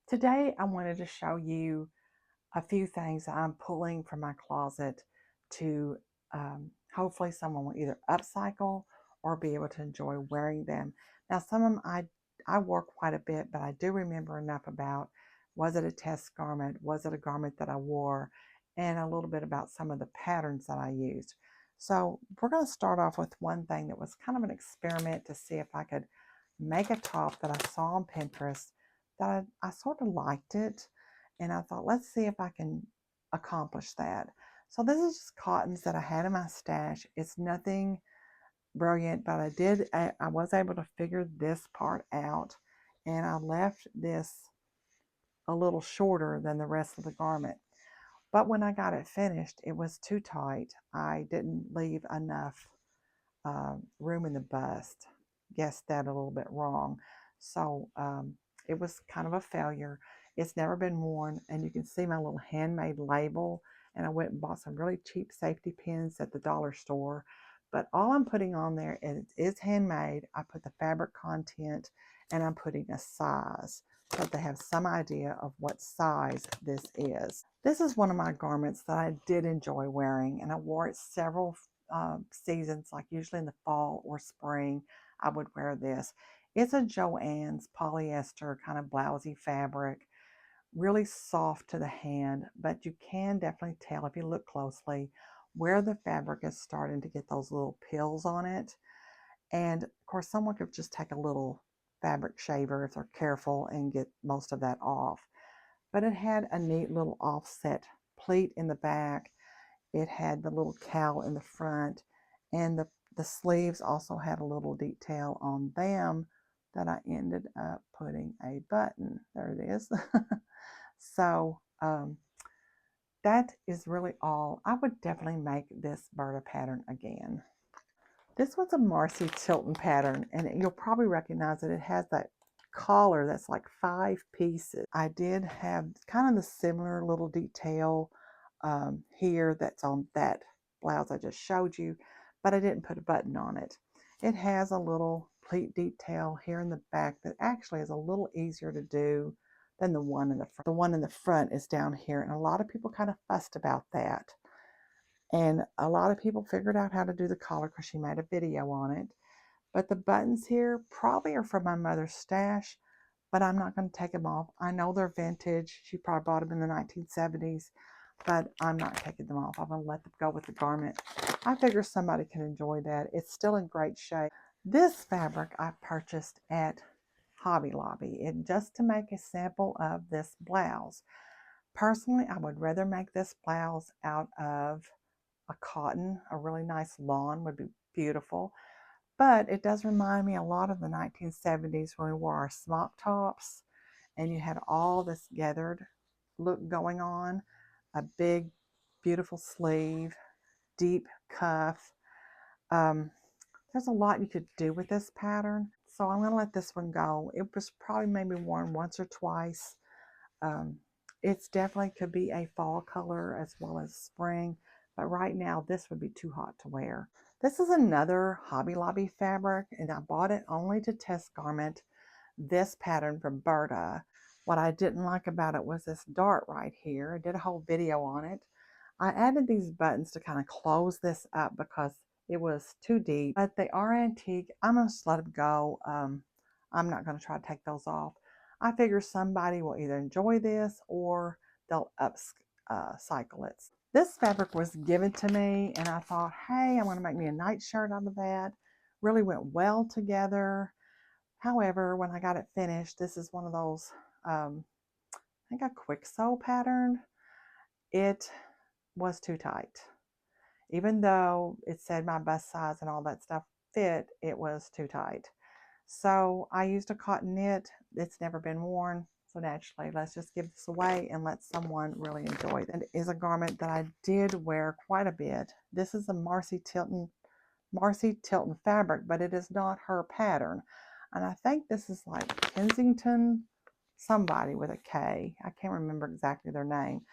Today, I wanted to show you a few things that I'm pulling from my closet to hopefully someone will either upcycle or be able to enjoy wearing them. Now, some of them I wore quite a bit, but I do remember enough about, was it a test garment? Was it a garment that I wore? And a little bit about some of the patterns that I used. So we're going to start off with one thing that was kind of an experiment to see if I could make a top that I saw on Pinterest that I sort of liked it. And I thought, let's see if I can accomplish that. So this is just cottons that I had in my stash. It's nothing brilliant, but I was able to figure this part out, and I left this a little shorter than the rest of the garment. But when I got it finished, it was too tight. I didn't leave enough room in the bust. Guessed that a little bit wrong. So it was kind of a failure. It's never been worn, and you can see my little handmade label. And I went and bought some really cheap safety pins at the dollar store. But all I'm putting on there is handmade. I put the fabric content, and I'm putting a size so that they have some idea of what size this is. This is one of my garments that I did enjoy wearing, and I wore it several seasons, like usually in the fall or spring. I would wear this. It's a Joann's polyester kind of blousey fabric, really soft to the hand, but you can definitely tell if you look closely where the fabric is starting to get those little pills on it. And of course, someone could just take a little fabric shaver if they're careful and get most of that off. But it had a neat little offset pleat in the back. It had the little cowl in the front, and the sleeves also had a little detail on them that I ended up putting a button. There it is. So that is really all. I would definitely make this Berta pattern again. This was a Marcy Tilton pattern, and you'll probably recognize it. It has that collar that's like 5 pieces. I did have kind of the similar little detail here that's on that blouse I just showed you, but I didn't put a button on it. It has a little pleat detail here in the back that actually is a little easier to do than the one in the front. The one in the front is down here, and a lot of people kind of fussed about that. And a lot of people figured out how to do the collar because she made a video on it. But the buttons here probably are from my mother's stash, but I'm not going to take them off. I know they're vintage. She probably bought them in the 1970s, but I'm not taking them off. I'm going to let them go with the garment. I figure somebody can enjoy that. It's still in great shape. This fabric I purchased at Hobby Lobby, just to make a sample of this blouse. Personally, I would rather make this blouse out of a cotton. A really nice lawn would be beautiful. But it does remind me a lot of the 1970s when we wore our smock tops and you had all this gathered look going on. A big, beautiful sleeve, deep cuff. Um, there's a lot you could do with this pattern. So I'm going to let this one go. It was probably maybe worn once or twice. Um, it's definitely could be a fall color as well as spring, but right now this would be too hot to wear. This is another Hobby Lobby fabric, and I bought it only to test garment this pattern from Berta. What I didn't like about it was this dart right here. I did a whole video on it. I added these buttons to kind of close this up because it was too deep, but they are antique. I'm going to just let them go. I'm not going to try to take those off. I figure somebody will either enjoy this or they'll upcycle it. This fabric was given to me, and I thought, hey, I'm going to make me a nightshirt out of that. Really went well together. However, when I got it finished, this is one of those, I think a quick sew pattern. It was too tight. Even though it said my bust size and all that stuff fit, it was too tight. So I used a cotton knit. It's never been worn. So naturally, let's just give this away and let someone really enjoy it. It is a garment that I did wear quite a bit. This is a Marcy Tilton fabric, but it is not her pattern. And I think this is like Kensington somebody with a K. I can't remember exactly their name.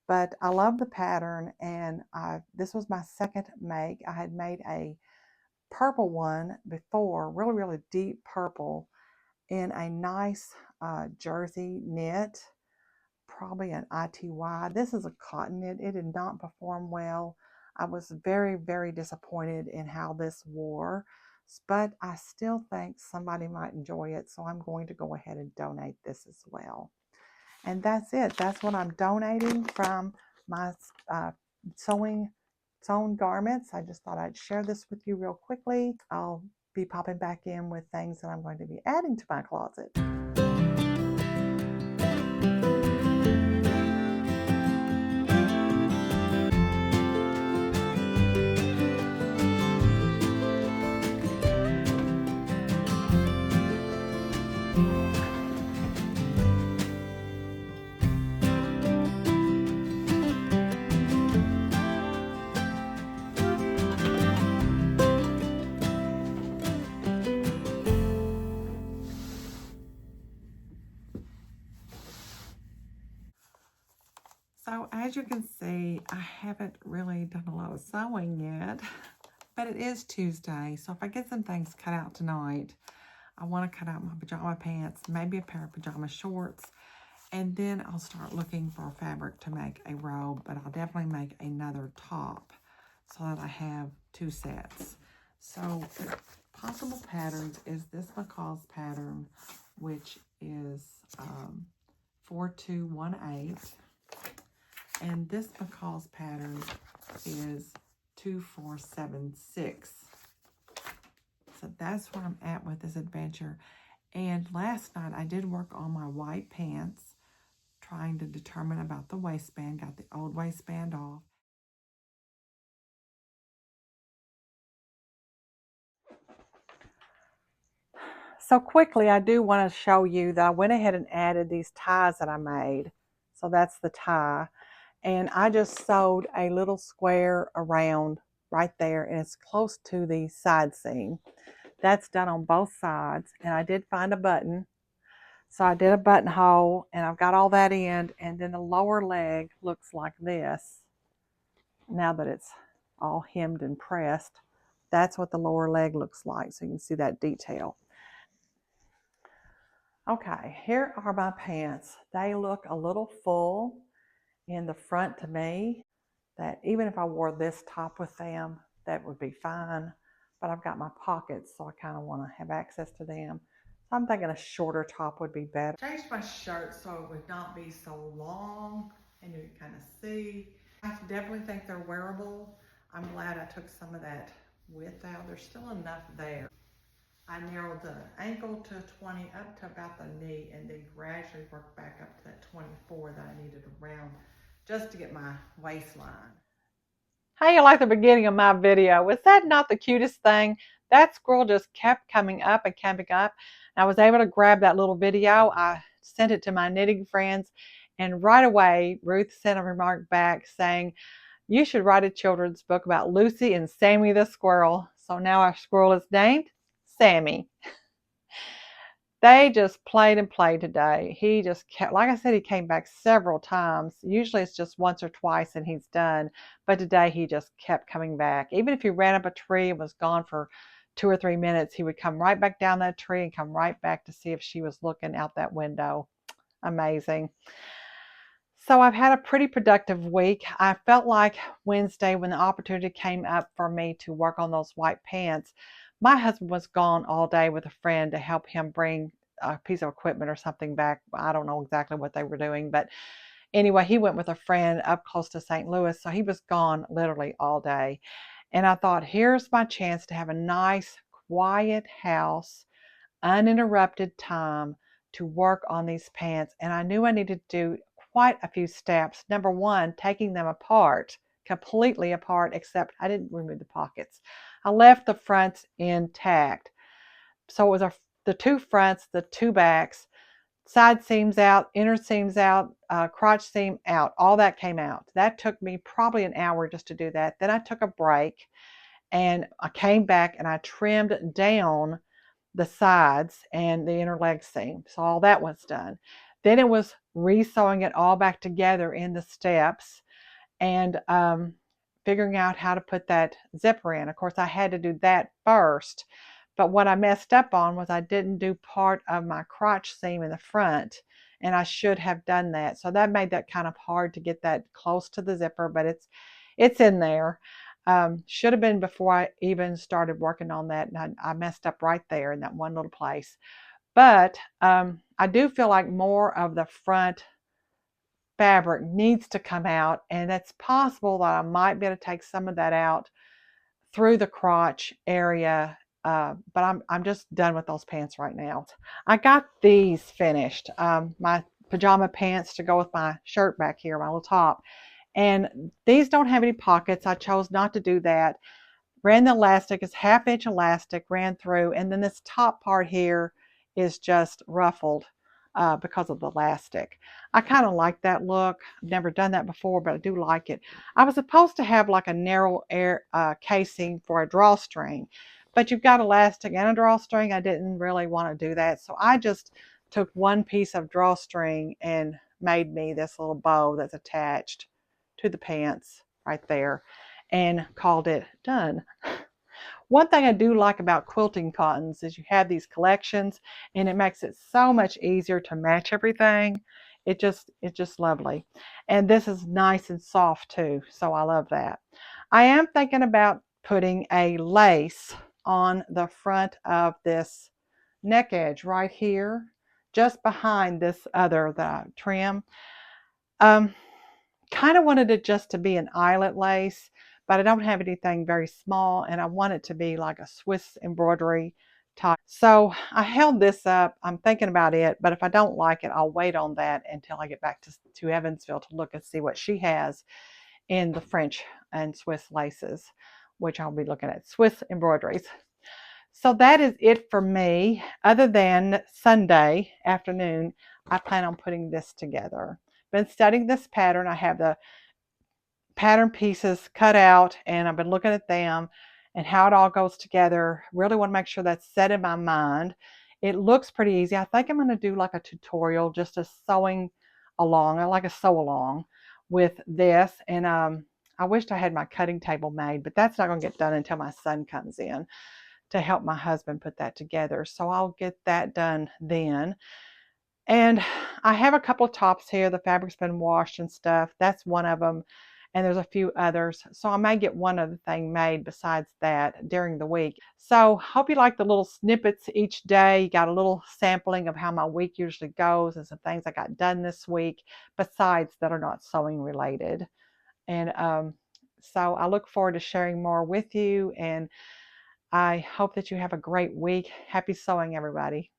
But I love the pattern, and this was my second make. I had made a purple one before, really, really deep purple, in a nice jersey knit, probably an ITY. This is a cotton knit. It did not perform well. I was very, very disappointed in how this wore, but I still think somebody might enjoy it, so I'm going to go ahead and donate this as well. And that's it. That's what I'm donating from my sewn garments. I just thought I'd share this with you real quickly. I'll be popping back in with things that I'm going to be adding to my closet. So as you can see, I haven't really done a lot of sewing yet, but it is Tuesday. So if I get some things cut out tonight, I want to cut out my pajama pants, maybe a pair of pajama shorts, and then I'll start looking for fabric to make a robe, but I'll definitely make another top so that I have 2 sets. So possible patterns is this McCalls pattern, which is 4218. And this McCalls pattern is 2476. So that's where I'm at with this adventure. And last night I did work on my white pants, trying to determine about the waistband. Got the old waistband off. So quickly, I do want to show you that I went ahead and added these ties that I made. So that's the tie. And I just sewed a little square around right there, and it's close to the side seam. That's done on both sides, and I did find a button. So I did a buttonhole, and I've got all that in, and then the lower leg looks like this. Now that it's all hemmed and pressed, that's what the lower leg looks like, so you can see that detail. Okay, here are my pants. They look a little full in the front to me, that even if I wore this top with them, that would be fine. But I've got my pockets, so I kind of want to have access to them. So I'm thinking a shorter top would be better. Changed my shirt so it would not be so long and you can kind of see. I definitely think they're wearable. I'm glad I took some of that width out. There's still enough there. I narrowed the ankle to 20 up to about the knee, and then gradually worked back up to that 24 that I needed around just to get my waistline. How you like the beginning of my video? Was that not the cutest thing? That squirrel just kept coming up and coming up. And I was able to grab that little video. I sent it to my knitting friends, and right away Ruth sent a remark back saying, "You should write a children's book about Lucy and Sammy the squirrel." So now our squirrel is named Sammy. They just played and played today. He just kept, like I said, he came back several times. Usually it's just once or twice and he's done. But today he just kept coming back. Even if he ran up a tree and was gone for 2 or 3 minutes, he would come right back down that tree and come right back to see if she was looking out that window. Amazing. So I've had a pretty productive week. I felt like Wednesday, when the opportunity came up for me to work on those white pants, my husband was gone all day with a friend to help him bring a piece of equipment or something back. I don't know exactly what they were doing, but anyway, he went with a friend up close to St. Louis, so he was gone literally all day. And I thought, here's my chance to have a nice, quiet house, uninterrupted time to work on these pants. And I knew I needed to do quite a few steps. Number one, taking them apart, completely apart, except I didn't remove the pockets. I left the fronts intact. So it was the 2 fronts, the 2 backs, side seams out, inner seams out, crotch seam out. All that came out. That took me probably an hour just to do that. Then I took a break and I came back and I trimmed down the sides and the inner leg seam. So all that was done. Then it was re-sewing it all back together in the steps and figuring out how to put that zipper in. Of course, I had to do that first But what I messed up on was I didn't do part of my crotch seam in the front, and I should have done that. So that made that kind of hard to get that close to the zipper, but it's in there. Should have been before I even started working on that, and I messed up right there in that one little place. But I do feel like more of the front fabric needs to come out, and it's possible that I might be able to take some of that out through the crotch area. But I'm just done with those pants right now. I got these finished. My pajama pants to go with my shirt back here, my little top. And these don't have any pockets. I chose not to do that. Ran the elastic, it's 1/2 inch elastic, ran through, and then this top part here is just ruffled because of the elastic. I kind of like that look. I've never done that before, but I do like it. I was supposed to have like a narrow air casing for a drawstring, but you've got elastic and a drawstring. I didn't really want to do that, so I just took one piece of drawstring and made me this little bow that's attached to the pants right there and called it done. One thing I do like about quilting cottons is you have these collections, and it makes it so much easier to match everything. It's just lovely. And this is nice and soft too, so I love that. I am thinking about putting a lace on the front of this neck edge right here, just behind this other the trim. Um, Kind of wanted it just to be an eyelet lace, but I don't have anything very small, and I want it to be like a Swiss embroidery type. So I held this up. I'm thinking about it, but if I don't like it, I'll wait on that until I get back to Evansville to look and see what she has in the French and Swiss laces, which I'll be looking at Swiss embroideries. So that is it for me. Other than Sunday afternoon, I plan on putting this together. Been studying this pattern. I have the pattern pieces cut out, and I've been looking at them and how it all goes together. Really want to make sure that's set in my mind. It looks pretty easy. I think I'm going to do like a tutorial, just a sewing along. I like a sew along with this, and I wished I had my cutting table made, but that's not going to get done until my son comes in to help my husband put that together. So I'll get that done then. And I have a couple of tops here. The fabric's been washed and stuff. That's one of them. And there's a few others. So I may get one other thing made besides that during the week. So hope you like the little snippets each day. You got a little sampling of how my week usually goes and some things I got done this week besides that are not sewing related. And so I look forward to sharing more with you. And I hope that you have a great week. Happy sewing, everybody.